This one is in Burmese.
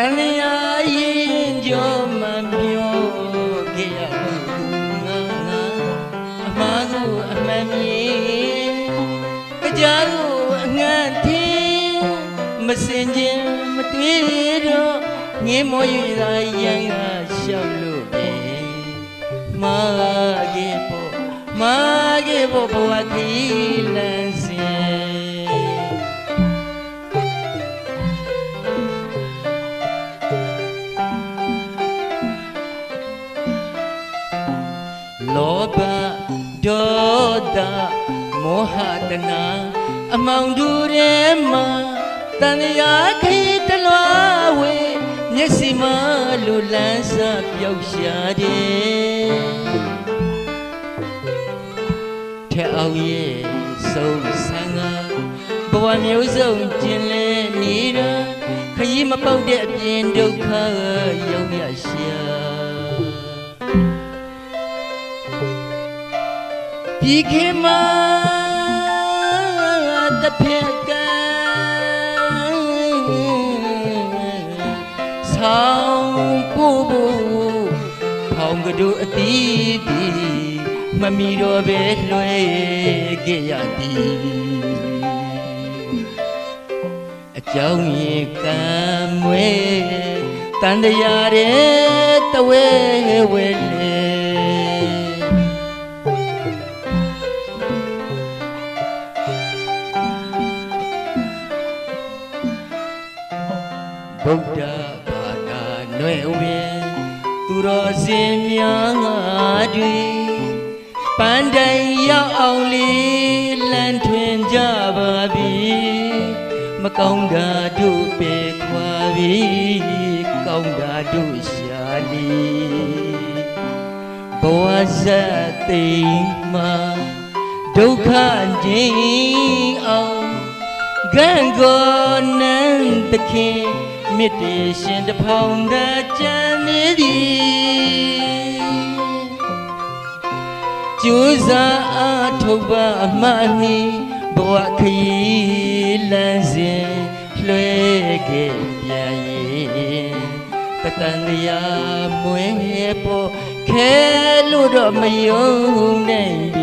န်လျာရင်ကြောမှပြောခဲ့ရငါအမှားကိုအမှန်မြင်ကြာကိုအငတ်ထင်းမစင်ခြင်းမတွေ့တော့ငင်းမော၍သာရန်ကရှောက်လို့ပဲမာခဲ့ဖို့ဘဝခီးလန်းစင်လောဘဒေါသမောဟတနာအမောင်တူထဲမှာတန်ရာခိတလွားဝေမျက်စိမလူလန်းစားပျောက်ရှာတယ်ထဲအောင်ရဲ့ဆုံးဆန်းကဘဝမျိုးစုံကျင်လဲနေတာခရီးမပေါက်တဲ့အပြင်ဒုက္ခရောက်ရရှာဒီခေတ်မှာတစ်ဖက်ကဆောင်းပို့ဖို့ဖောင်ကတို့အတီးတီမမီတော့ပဲလွှဲခဲ့ရသည်အကြောင်းရင်ကံမွေတန်တရားတဲ့တဝဲဝဲလေဗုဒ္ဓဘာသာနွယ်ဝင်သူတော်စင်များတွေပန်းတိုင်ရောက်အောင်လေးလမ်းထွင်ကြပါပြီမကောင်းတာတို့ပေခွာပြီကောင်းတာတို့ရှာလီဘဝဇတ်သိမ်းမှာဒုက္ခကျင်းအောင်ကံကောနန်းသခင်မြစ်တေရှင်တဖောင်သာကြံနေသည်ကျိုးစားအားထုတ်ပါအမှန်နှီးဘဝခရီးလမ်းစဉ်လွှဲခဲ့ပြန်ရင်ပတန်တရားမွေးပေါ်ခဲလို့တော့မယုံနိုင်ပြီ